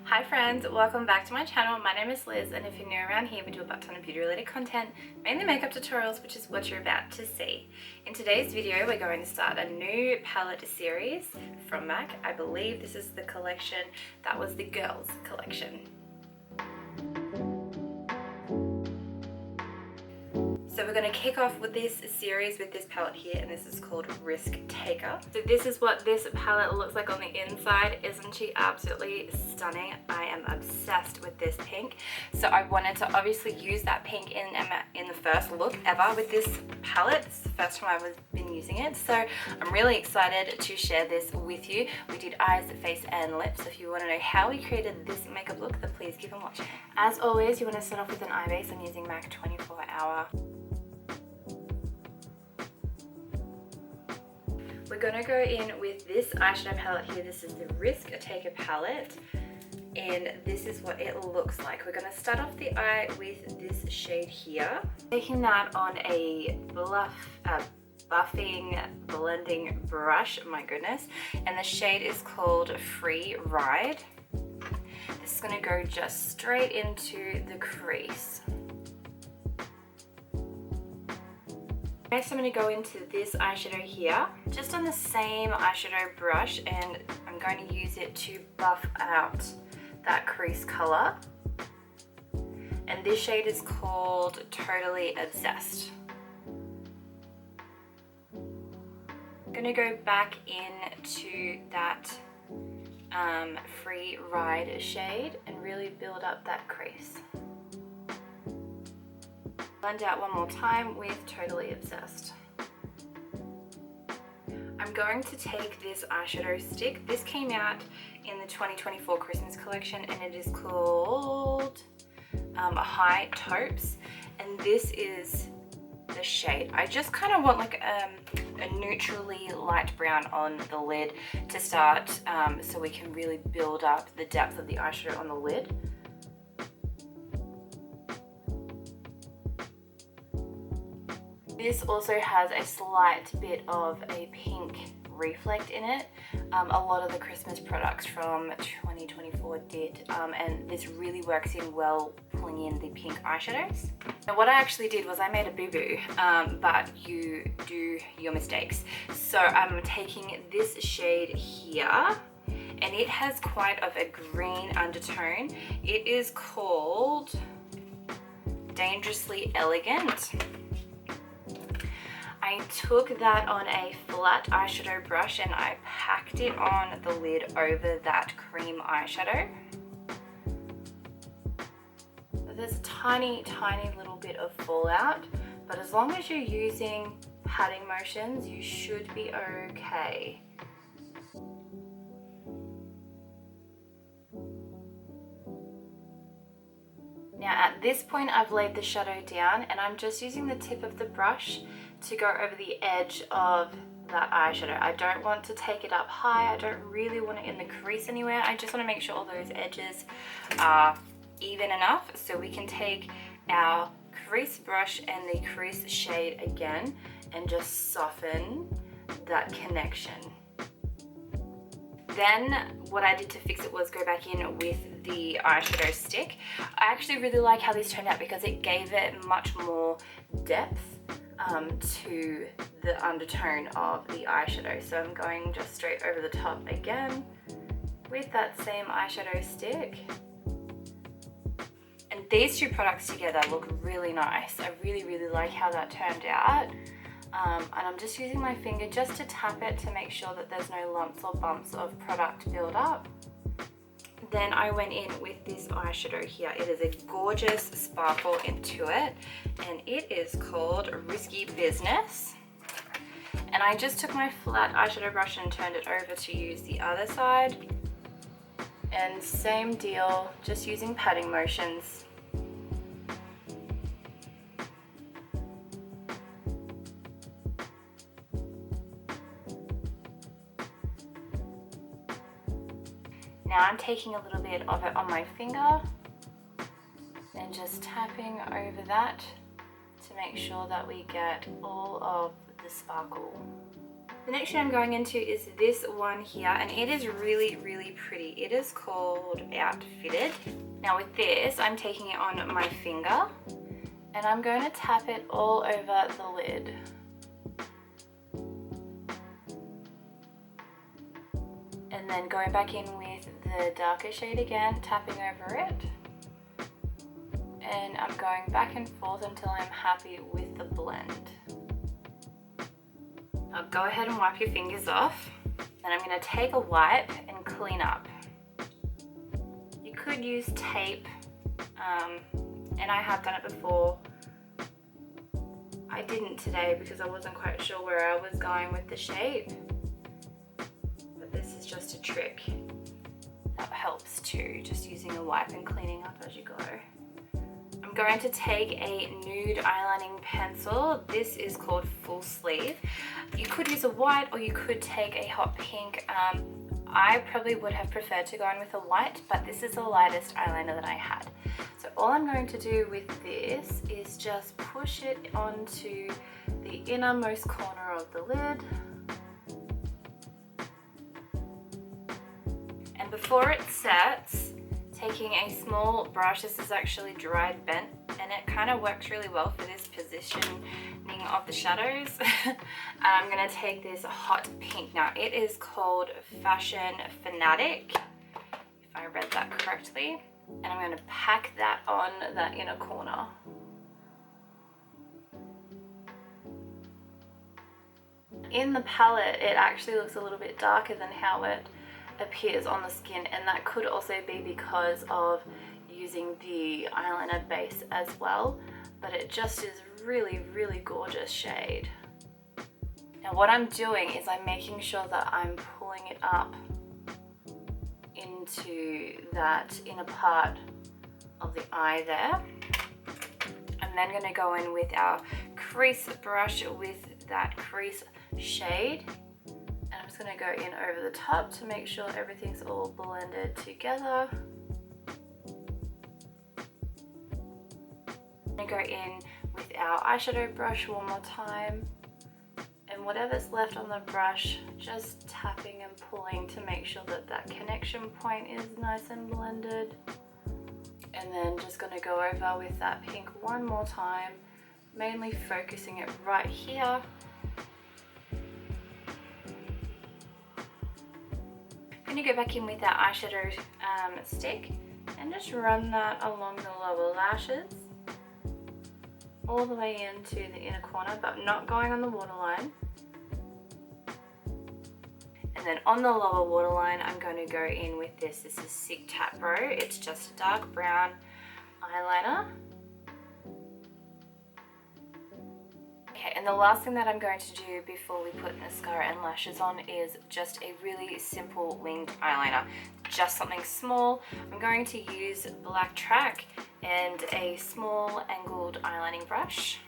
Hi friends, welcome back to my channel. My name is Liz, and if you're new around here, we do a butt ton of beauty related content, mainly makeup tutorials, which is what you're about to see. In today's video, we're going to start a new palette series from M.A.C. I believe this is the collection that was the girls collection. So we're going to kick off with this series with this palette here, and this is called Risk Taker. So this is what this palette looks like on the inside. Isn't she absolutely stunning? I am obsessed with this pink. So I wanted to obviously use that pink in the first look ever with this palette. It's the first time I've been using it. So I'm really excited to share this with you. We did eyes, face and lips. So if you want to know how we created this makeup look, then please keep on watching. As always, you want to start off with an eye base. I'm using M.A.C 24 Hour. We're going to go in with this eyeshadow palette here. This is the Risk Taker palette, and this is what it looks like. We're going to start off the eye with this shade here. Taking that on a buffing blending brush, my goodness, and the shade is called Free Ride. This is going to go just straight into the crease. Next, I'm going to go into this eyeshadow here, just on the same eyeshadow brush, and I'm going to use it to buff out that crease color. And this shade is called Totally Obsessed. I'm going to go back into that Free Ride shade and really build up that crease. Blend out one more time with Totally Obsessed. I'm going to take this eyeshadow stick. This came out in the 2024 Christmas collection, and it is called High Taupes, and this is the shade. I just kind of want like a neutrally light brown on the lid to start, so we can really build up the depth of the eyeshadow on the lid. This also has a slight bit of a pink reflect in it. A lot of the Christmas products from 2024 did, and this really works in well pulling in the pink eyeshadows. Now what I actually did was I made a boo-boo, but you do your mistakes. So I'm taking this shade here, and it has quite of a green undertone. It is called Dangerously Elegant. I took that on a flat eyeshadow brush and I packed it on the lid over that cream eyeshadow. There's a tiny little bit of fallout, but as long as you're using patting motions, you should be okay. Now at this point I've laid the shadow down, and I'm just using the tip of the brush to go over the edge of that eyeshadow. I don't want to take it up high. I don't really want it in the crease anywhere. I just want to make sure all those edges are even enough, so we can take our crease brush and the crease shade again and just soften that connection. Then what I did to fix it was go back in with the eyeshadow stick. I actually really like how this turned out because it gave it much more depth to the undertone of the eyeshadow. So I'm going just straight over the top again with that same eyeshadow stick. And these two products together look really nice. I really like how that turned out. And I'm just using my finger just to tap it to make sure that there's no lumps or bumps of product build up. Then I went in with this eyeshadow here. It is a gorgeous sparkle into it, and it is called Risky Business. And I just took my flat eyeshadow brush and turned it over to use the other side. And same deal, just using patting motions. Now I'm taking a little bit of it on my finger and just tapping over that to make sure that we get all of the sparkle. The next shade I'm going into is this one here, and it is really, really pretty. It is called Outfitted. Now with this, I'm taking it on my finger, and I'm going to tap it all over the lid. And then going back in with the darker shade again, tapping over it. And I'm going back and forth until I'm happy with the blend. Now go ahead and wipe your fingers off. Then I'm going to take a wipe and clean up. You could use tape, and I have done it before. I didn't today because I wasn't quite sure where I was going with the shape. But this is just a trick that helps too, just using a wipe and cleaning up as you go. I'm going to take a nude eyelining pencil. This is called Full Sleeve. You could use a white or you could take a hot pink. I probably would have preferred to go in with a white, but this is the lightest eyeliner that I had. So all I'm going to do with this is just push it onto the innermost corner of the lid. And before it sets, taking a small brush, this is actually dried bent, and it kind of works really well for this positioning of the shadows. I'm going to take this hot pink. Now it is called Fashion Fanatic, if I read that correctly, and I'm going to pack that on that inner corner. In the palette, it actually looks a little bit darker than how it appears on the skin, and that could also be because of using the eyeliner base as well, but it just is really, really gorgeous shade. Now what I'm doing is I'm making sure that I'm pulling it up into that inner part of the eye there. I'm then going to go in with our crease brush with that crease shade. And I'm just going to go in over the top to make sure everything's all blended together. I'm going to go in with our eyeshadow brush one more time. And whatever's left on the brush, just tapping and pulling to make sure that that connection point is nice and blended. And then just going to go over with that pink one more time, mainly focusing it right here. Then you go back in with that eyeshadow stick and just run that along the lower lashes, all the way into the inner corner, but not going on the waterline. And then on the lower waterline, I'm going to go in with this. This is Sick Tat Bro. It's just a dark brown eyeliner. Okay, and the last thing that I'm going to do before we put mascara and lashes on is just a really simple winged eyeliner. Just something small. I'm going to use Black Track and a small angled eyelining brush.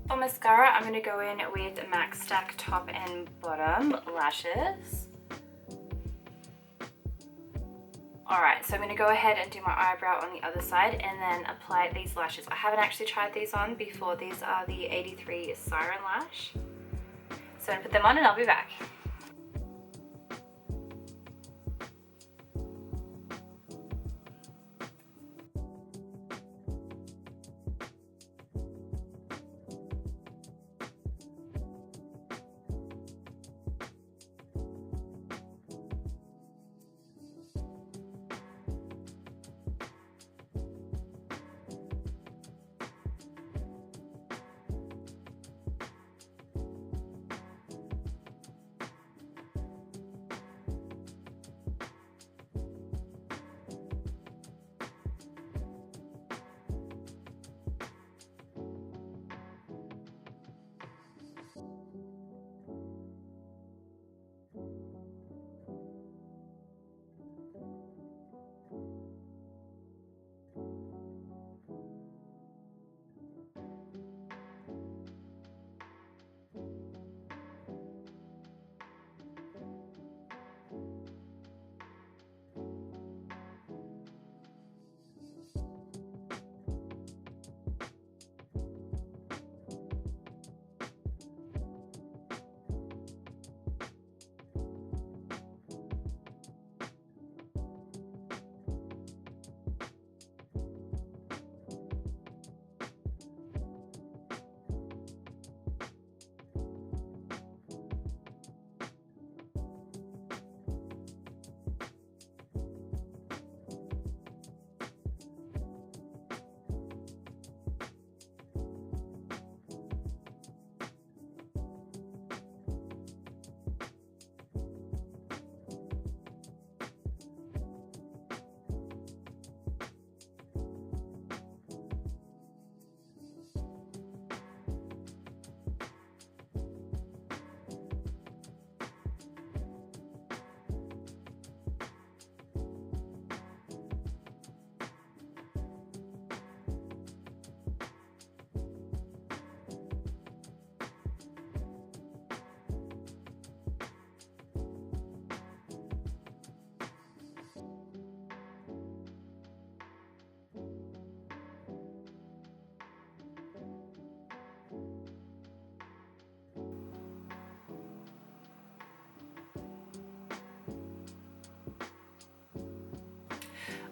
For mascara, I'm going to go in with M.A.C Stack Top and Bottom Lashes. Alright, so I'm going to go ahead and do my eyebrow on the other side and then apply these lashes. I haven't actually tried these on before. These are the 83 Siren Lash. So I'm going to put them on and I'll be back.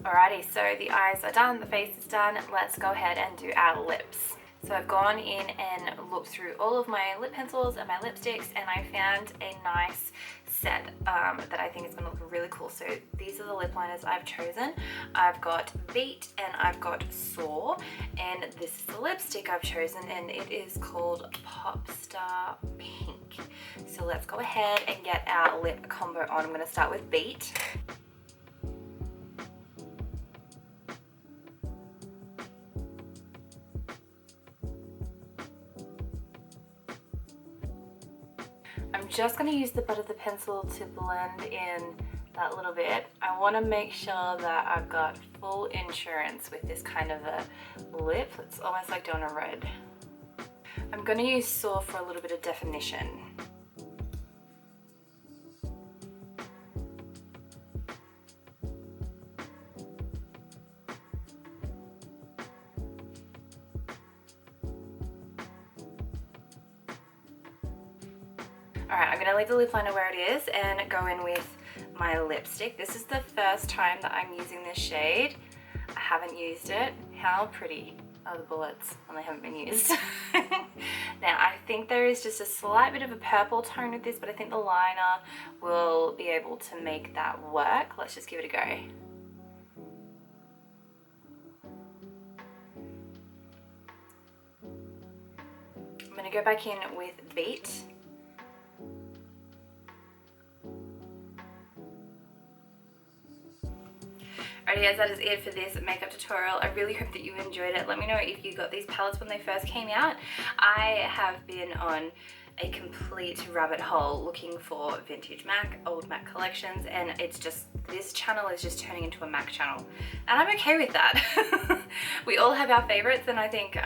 Alrighty, so the eyes are done, the face is done. Let's go ahead and do our lips. So I've gone in and looked through all of my lip pencils and my lipsticks, and I found a nice set that I think is going to look really cool. So these are the lip liners I've chosen. I've got Beat and I've got Soar, and this is the lipstick I've chosen, and it is called Popstar Pink. So let's go ahead and get our lip combo on. I'm going to start with Beat. I'm just going to use the butt of the pencil to blend in that little bit. I want to make sure that I've got full insurance with this kind of a lip. It's almost like doing a red. I'm going to use Soar for a little bit of definition. Alright, I'm going to leave the lip liner where it is and go in with my lipstick. This is the first time that I'm using this shade. I haven't used it. How pretty are the bullets when they haven't been used? Now, I think there is just a slight bit of a purple tone with this, but I think the liner will be able to make that work. Let's just give it a go. I'm going to go back in with Beat. Alrighty guys, that is it for this makeup tutorial. I really hope that you enjoyed it. Let me know if you got these palettes when they first came out. I have been on a complete rabbit hole looking for vintage MAC, old MAC collections, and it's just, this channel is just turning into a MAC channel. And I'm okay with that. We all have our favorites, and I think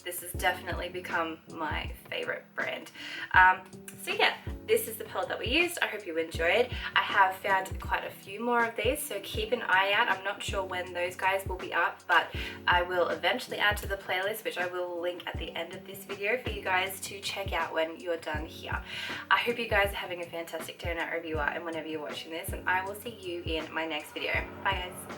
this has definitely become my favorite brand. So yeah, this is the palette that we used. I hope you enjoyed. I have found quite a few more of these, so keep an eye out. I'm not sure when those guys will be up, but I will eventually add to the playlist, which I will link at the end of this video for you guys to check out when you're done here. I hope you guys are having a fantastic day night wherever you are and whenever you're watching this, and I will see you in my next video. Bye guys.